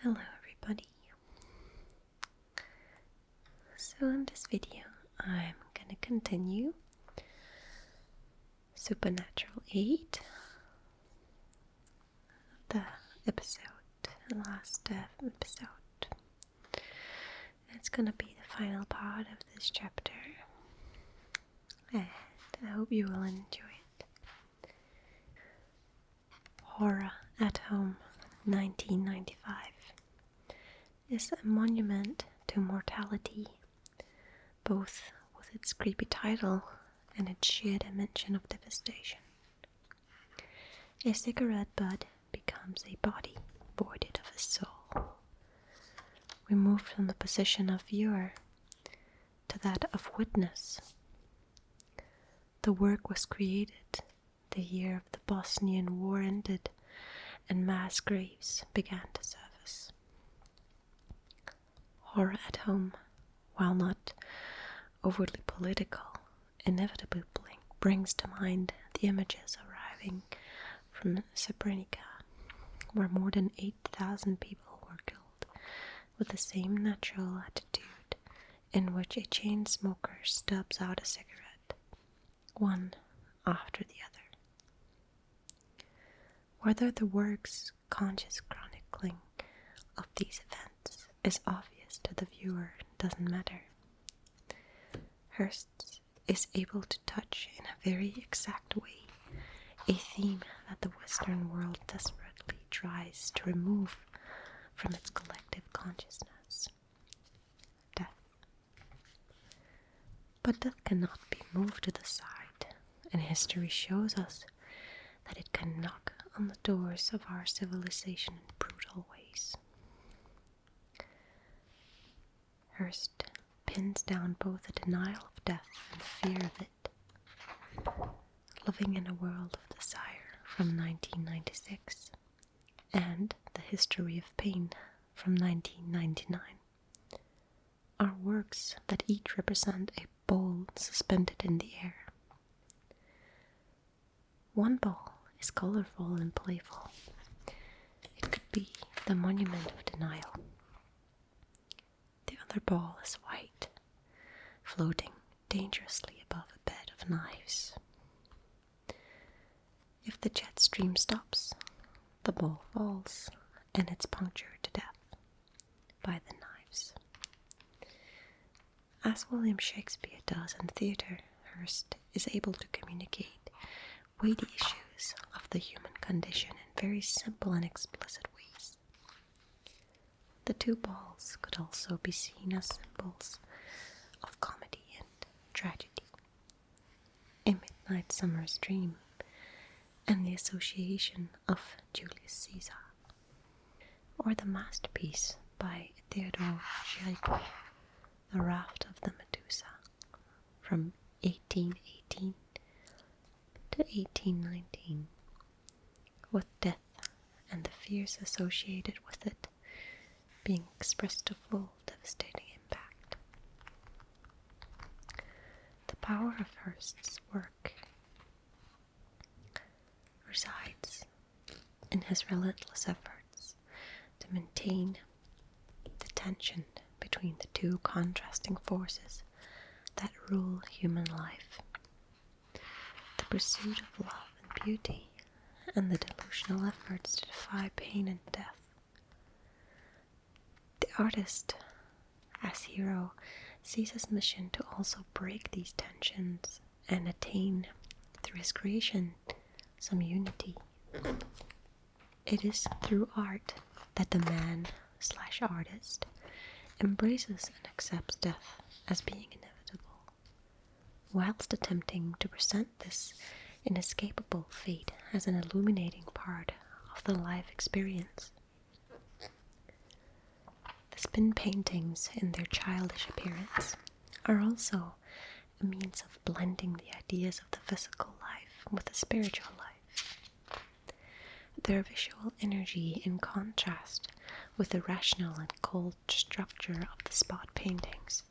Hello everybody. So in this video I'm gonna continue Supernatural 8, the last episode. It's gonna be the final part of this chapter and I hope you will enjoy it. Horror at Home 1995 is a monument to mortality, both with its creepy title and its sheer dimension of devastation. A cigarette butt becomes a body voided of a soul. We move from the position of viewer to that of witness. The work was created the year of the Bosnian War ended and mass graves began to surface. Horror at Home, while not overtly political, inevitably brings to mind the images arriving from Srebrenica, where more than 8,000 people were killed with the same natural attitude in which a chain smoker stubs out a cigarette, one after the other. Whether the work's conscious chronicling of these events is obvious to the viewer doesn't matter. Hirst is able to touch in a very exact way a theme that the Western world desperately tries to remove from its collective consciousness: death. But death cannot be moved to the side, and history shows us that it can knock on the doors of our civilization in brutal ways. Hirst pins down both a denial of death and fear of it. Living in a World of Desire from 1996 and The History of Pain from 1999 are works that each represent a ball suspended in the air. One ball is colorful and playful. It could be the monument of denial. The other ball is white, floating dangerously above a bed of knives. If the jet stream stops, the ball falls and it's punctured to death by the knives. As William Shakespeare does in theatre, Hirst is able to communicate weighty issues of the human condition in very simple and explicit ways. The two balls could also be seen as symbols of comedy and tragedy. A Midnight Summer's Dream and the Association of Julius Caesar, or the masterpiece by Theodore Géricault, The Raft of the Medusa, from 1818 to 1819, with death and the fears associated with it being expressed to full devastating impact. The power of Hirst's work resides in his relentless efforts to maintain the tension between the two contrasting forces that rule human life: the pursuit of love and beauty, and the delusional efforts to defy pain and death. The artist, as hero, sees his mission to also break these tensions and attain, through his creation, some unity. It is through art that the man/artist embraces and accepts death as being inevitable, whilst attempting to present this inescapable fate as an illuminating part of the life experience. The spin paintings, in their childish appearance, are also a means of blending the ideas of the physical life with the spiritual life. Their visual energy, in contrast with the rational and cold structure of the spot paintings,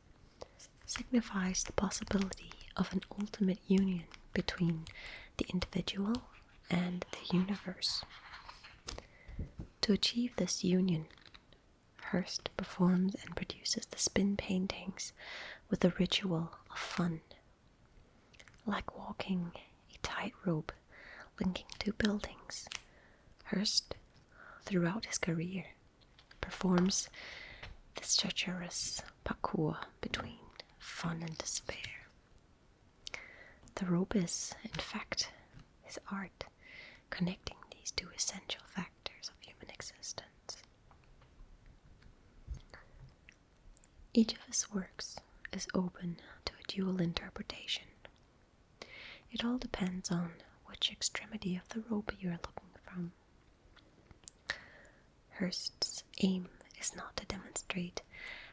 signifies the possibility of an ultimate union between the individual and the universe. To achieve this union, Hirst performs and produces the spin paintings with a ritual of fun, like walking a tightrope linking two buildings. Hirst, throughout his career, performs this treacherous parkour between fun and despair. The rope is, in fact, his art, connecting these two essential factors of human existence. Each of his works is open to a dual interpretation. It all depends on which extremity of the rope you are looking from. Hirst's aim is not to demonstrate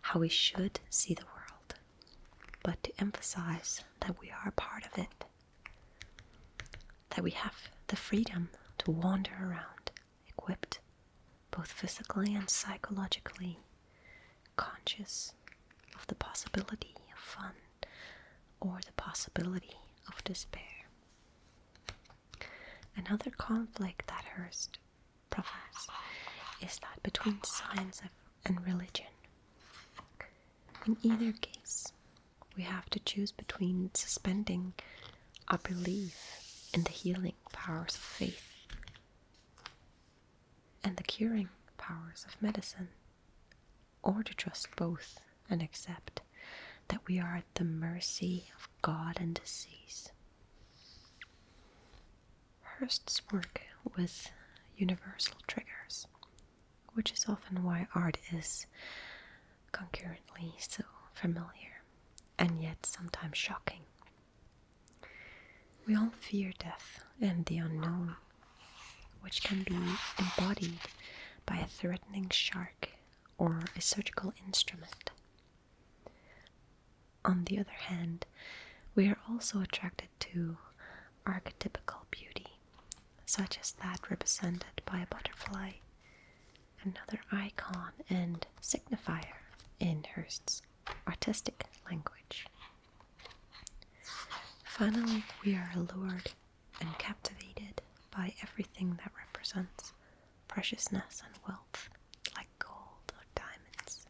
how we should see the world, but to emphasize that we are a part of it, that we have the freedom to wander around, equipped both physically and psychologically, conscious of the possibility of fun or the possibility of despair. Another conflict that Hirst provides is that between science and religion. In either case, we have to choose between suspending our belief in the healing powers of faith and the curing powers of medicine, or to trust both and accept that we are at the mercy of God and disease. Hirst's work with universal triggers, which is often why art is concurrently so familiar and yet sometimes shocking. We all fear death and the unknown, which can be embodied by a threatening shark or a surgical instrument. On the other hand, we are also attracted to archetypical beauty, such as that represented by a butterfly, another icon and signifier in Hirst's artistic language. Finally, we are allured and captivated by everything that represents preciousness and wealth, like gold or diamonds.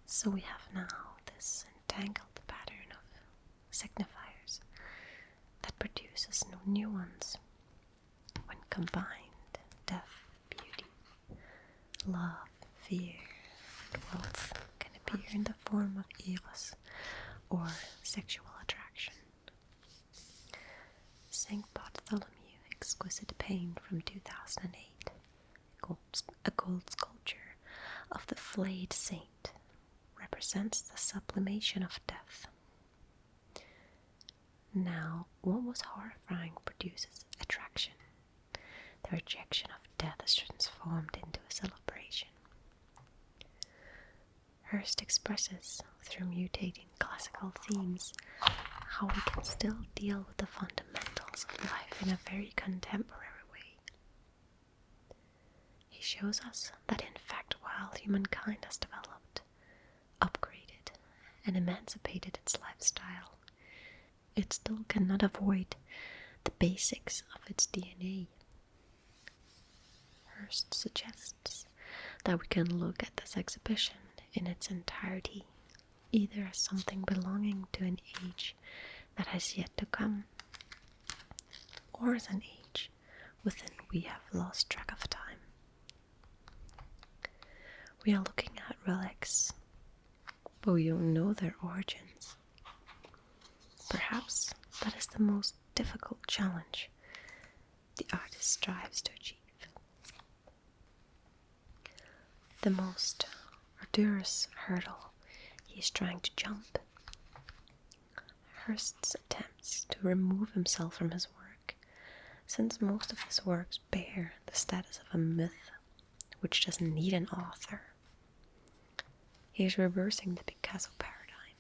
So we have now this entangled pattern of signifiers that produces no new ones. When combined, death, beauty, love, fear, and wealth can appear in the form of eros or sexual attraction. St. Bartholomew, Exquisite Pain from 2008, a gold sculpture of the flayed saint, represents the sublimation of death. Now, what was horrifying produces attraction. The rejection of death is transformed into a celebration. Hirst expresses, through mutating classical themes, how we can still deal with the fundamentals of life in a very contemporary way. He shows us that in fact, while humankind has developed, upgraded, and emancipated its lifestyle, it still cannot avoid the basics of its DNA. Hirst suggests that we can look at this exhibition in its entirety, either as something belonging to an age that has yet to come, or as an age within we have lost track of time. We are looking at relics, but we don't know their origins. Perhaps that is the most difficult challenge the artist strives to achieve. The most arduous hurdle he is trying to jump. Hirst's attempts to remove himself from his work, since most of his works bear the status of a myth which doesn't need an author. He is reversing the Picasso paradigm.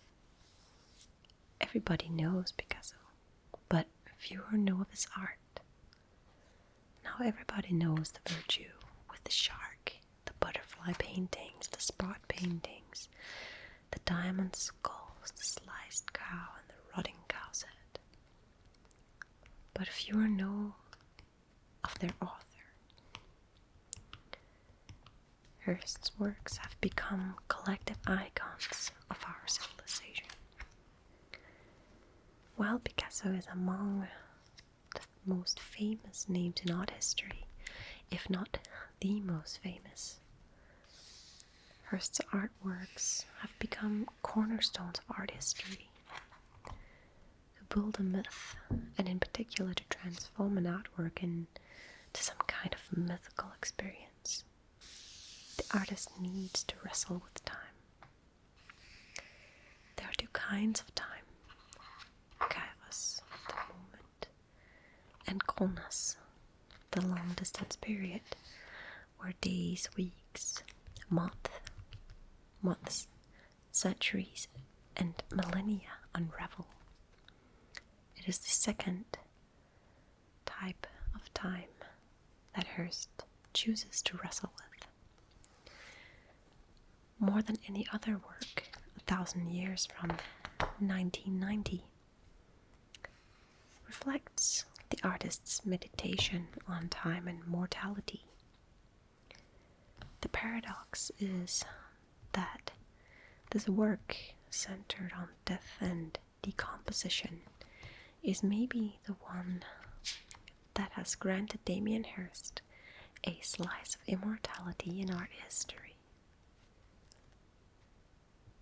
Everybody knows Picasso, but fewer know of his art. Now everybody knows the virtue with the shark, the butterfly paintings, the spot paintings, the diamond skulls, the sliced cow, and the rotting cow's head. But fewer know of their author. Hirst's works have become collective icons of our civilization. While Picasso is among the most famous names in art history, if not the most famous, Hirst's artworks have become cornerstones of art history. To build a myth, and in particular to transform an artwork into some kind of mythical experience, the artist needs to wrestle with time. There are two kinds of time: kairos, the moment, and kronos, the long distance period, where days, weeks, months, centuries, and millennia unravel. It is the second type of time that Hirst chooses to wrestle with. More than any other work, 1,000 Years from 1990 reflects the artist's meditation on time and mortality. The paradox is that this work, centered on death and decomposition, is maybe the one that has granted Damien Hirst a slice of immortality in art history.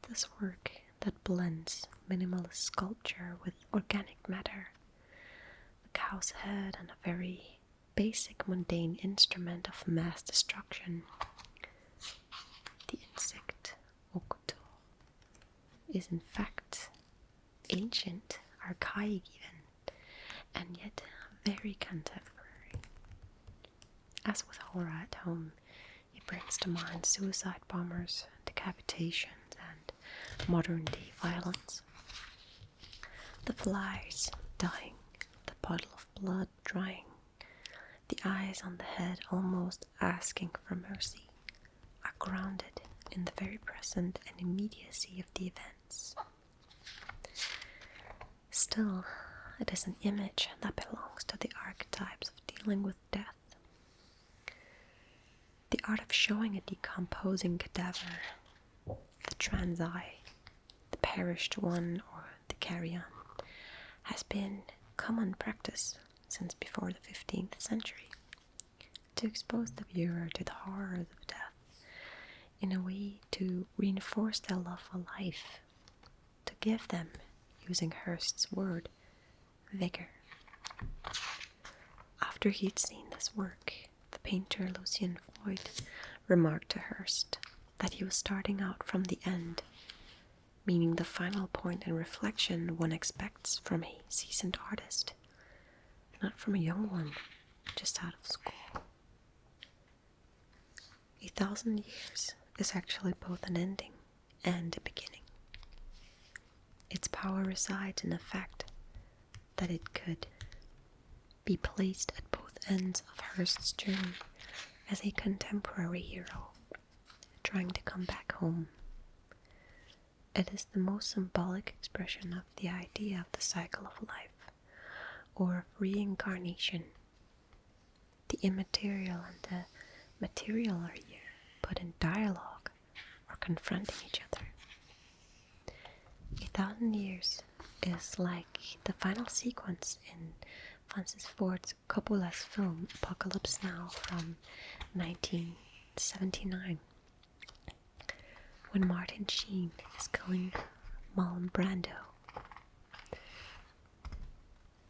This work that blends minimalist sculpture with organic matter, the cow's head and a very basic mundane instrument of mass destruction, the insect Okuto, is in fact ancient, archaic even, and yet very contemporary. As with horror at home, it brings to mind suicide bombers, decapitations, and modern-day violence. The flies dying, the puddle of blood drying, the eyes on the head almost asking for mercy, are grounded in the very present and immediacy of the events. Still, it is an image that belongs to the archetypes of dealing with death. The art of showing a decomposing cadaver, the transeye, the perished one, or the carrion, has been common practice since before the 15th century, to expose the viewer to the horrors of death, in a way to reinforce their love for life, to give them, using Hirst's word, vigor. After he'd seen this work, the painter Lucian Freud remarked to Hirst that he was starting out from the end, meaning the final point in reflection one expects from a seasoned artist, not from a young one just out of school. 1,000 Years is actually both an ending and a beginning. Its power resides in the fact that it could be placed at both ends of Hirst's journey as a contemporary hero trying to come back home. It is the most symbolic expression of the idea of the cycle of life, or of reincarnation. The immaterial and the material are here, put in dialogue or confronting each other. 1,000 Years is like the final sequence in Francis Ford Coppola's film Apocalypse Now from 1979, when Martin Sheen is killing Marlon Brando,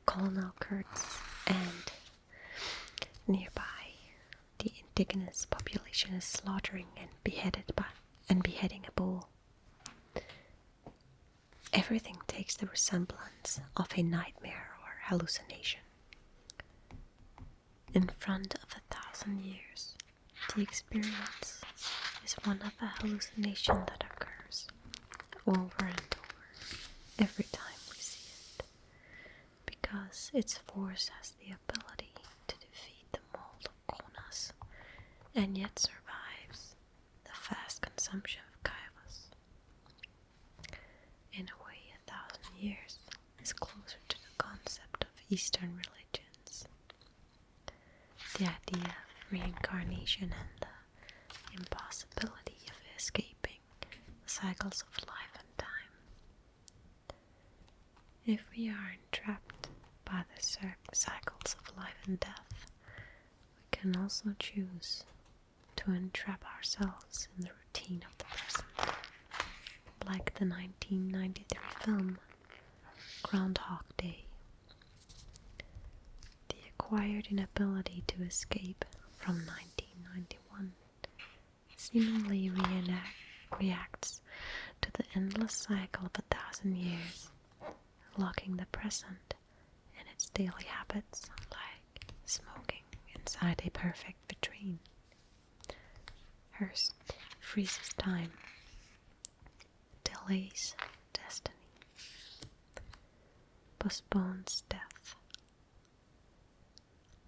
Colonel Kurtz, and nearby the indigenous population is slaughtering and beheading a bull. Everything takes the resemblance of a nightmare or hallucination. In front of 1,000 years, the experience is one of a hallucination that occurs over and over every time we see it, because its force has the ability to defeat the mold of Kronos, and yet survives the fast consumption of Kairos. In a way, 1,000 years is closer to the concept of Eastern religions. The idea of reincarnation and the impossibility of escaping the cycles of life and time. If we are entrapped by the cycles of life and death, we can also choose to entrap ourselves in the routine of the present, like the 1993 film Groundhog Day. The acquired inability to escape from 1991 seemingly reacts to the endless cycle of 1,000 years, locking the present in its daily habits like smoking inside a perfect vitrine. Hirst freezes time, delays destiny, postpones death.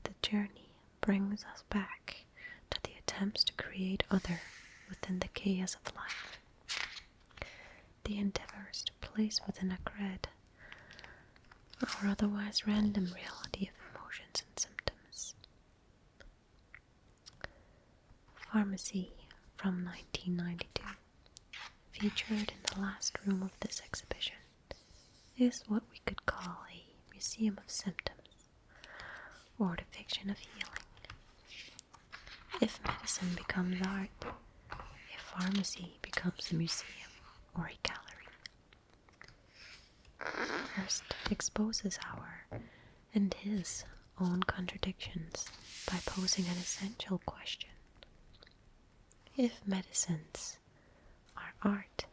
The journey brings us back to the attempts to create other within the chaos of life, the endeavors to place within a grid or otherwise random reality of emotions and symptoms. Pharmacy from 1992, featured in the last room of this exhibition, is what we could call a museum of symptoms, or the fiction of healing. If medicine becomes art, a pharmacy becomes a museum or a gallery. Hirst exposes our and his own contradictions by posing an essential question. If medicines are art,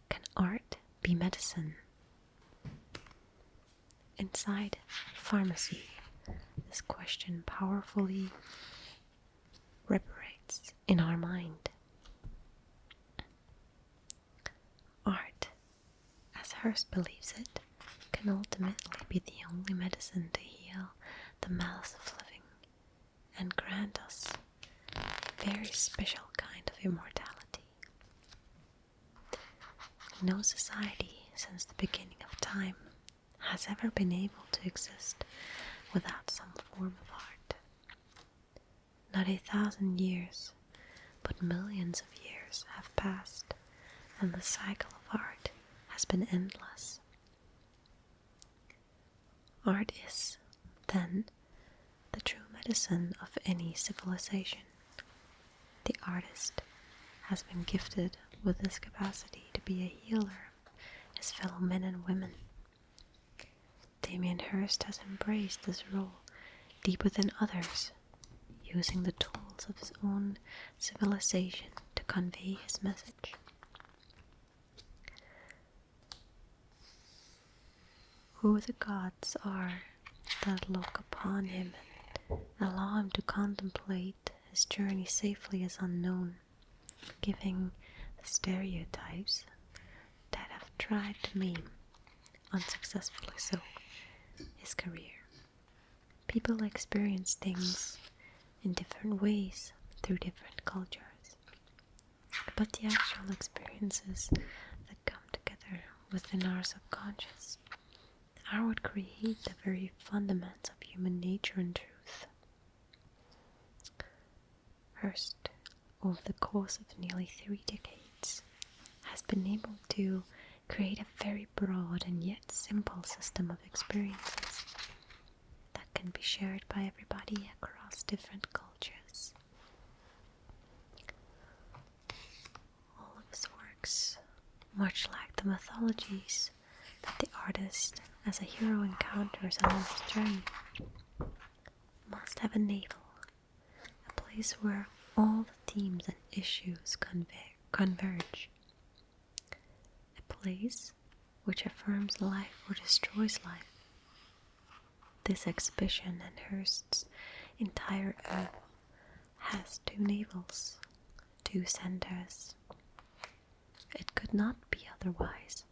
can art be medicine? Inside pharmacy, this question powerfully reverberates in our mind. Art, as Hirst believes it, can ultimately be the only medicine to heal the malice of living and grant us a very special kind of immortality. No society since the beginning of time has ever been able to exist without some form of art. Not 1,000 years, but millions of years have passed, and the cycle of art has been endless. Art is, then, the true medicine of any civilization. The artist has been gifted with this capacity to be a healer of his fellow men and women. Damien Hirst has embraced this role deep within others, using the tools of his own civilization to convey his message. Who the gods are that look upon him and allow him to contemplate his journey safely is unknown, giving the stereotypes that have tried to maim, unsuccessfully so, his career. People experience things in different ways through different cultures, but the actual experiences that come together within our subconscious are what create the very fundaments of human nature and truth. Hirst, over the course of nearly 3 decades, has been able to create a very broad and yet simple system of experiences that can be shared by everybody across different cultures. All of his works, much like the mythologies that the artist as a hero encounters on his journey, must have a navel, a place where all the themes and issues converge, a place which affirms life or destroys life. This exhibition and Hirst's entire oeuvre has 2 navels, 2 centers. It could not be otherwise.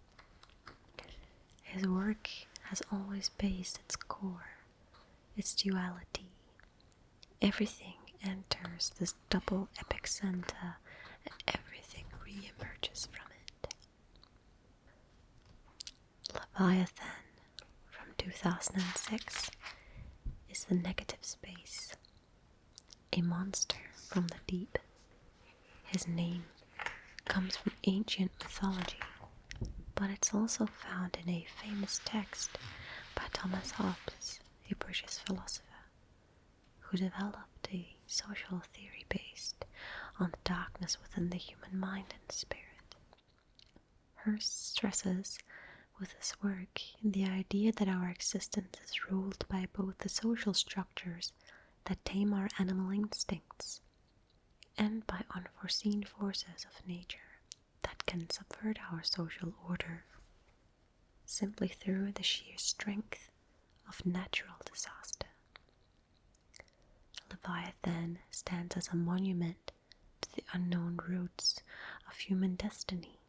His work has always based its core, its duality. Everything enters this double epic center and everything re-emerges from it. Leviathan from 2006 is the negative space, a monster from the deep, His name comes from ancient mythology, but it's also found in a famous text by Thomas Hobbes, a British philosopher, who developed a social theory based on the darkness within the human mind and spirit. Hirst stresses with his work the idea that our existence is ruled by both the social structures that tame our animal instincts and by unforeseen forces of nature that can subvert our social order simply through the sheer strength of natural disaster. Leviathan stands as a monument to the unknown roots of human destiny.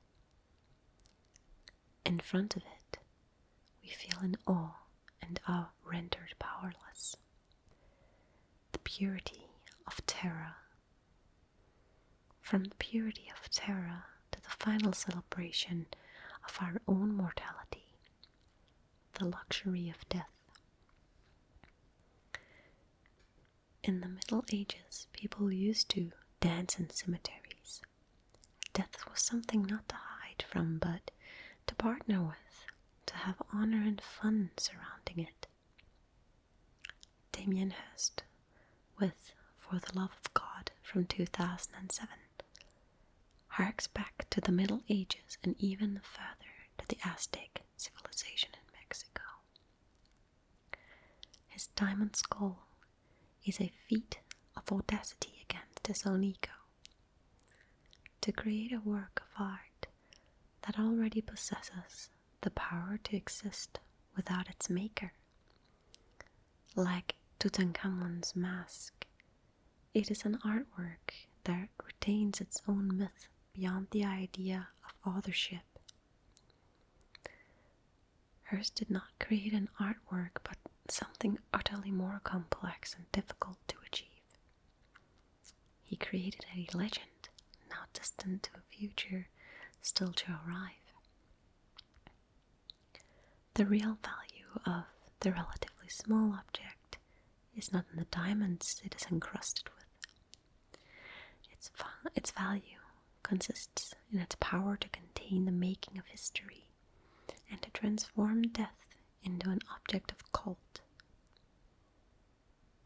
In front of it, we feel in awe and are rendered powerless. The purity of terror. From the purity of terror to the final celebration of our own mortality, the luxury of death. In the Middle Ages, people used to dance in cemeteries. Death was something not to hide from, but to partner with, to have honor and fun surrounding it. Damien Hirst, with For the Love of God from 2007, harks back to the Middle Ages and even further to the Aztec civilization in Mexico. His diamond skull is a feat of audacity against his own ego. To create a work of art that already possesses the power to exist without its maker. Like Tutankhamun's mask, it is an artwork that retains its own myth beyond the idea of authorship. Hirst did not create an artwork, but something utterly more complex and difficult to achieve. He created a legend, now distant to a future still to arrive. The real value of the relatively small object is not in the diamonds it is encrusted with. Its value consists in its power to contain the making of history and to transform death into an object of cult.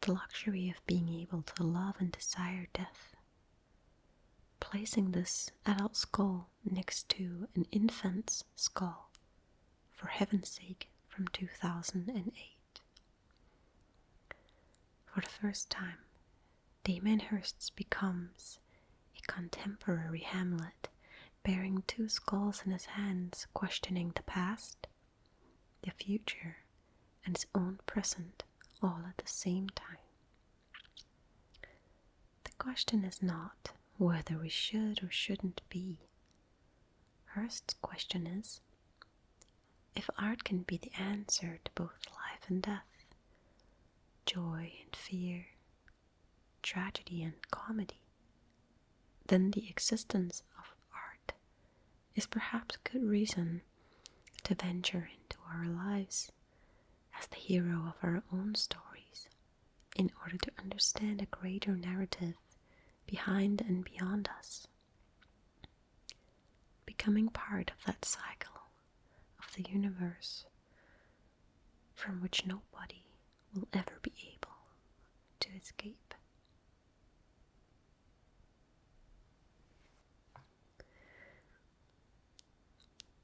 The luxury of being able to love and desire death. Placing this adult skull next to an infant's skull, for heaven's sake, from 2008. For the first time, Damien Hirst becomes a contemporary Hamlet, bearing two skulls in his hands, questioning the past, the future, and his own present, all at the same time. The question is not whether we should or shouldn't be. Hirst's question is, if art can be the answer to both life and death, joy and fear, tragedy and comedy, then the existence of art is perhaps good reason to venture into our lives as the hero of our own stories in order to understand a greater narrative behind and beyond us. Becoming part of that cycle of the universe from which nobody will ever be able to escape.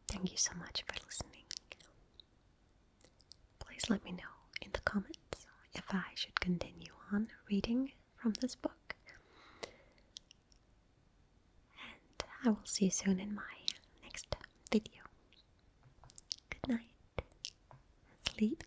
Thank you so much for listening. Please let me know in the comments if I should continue on reading from this book. And I will see you soon in my next video. Good night. Sleep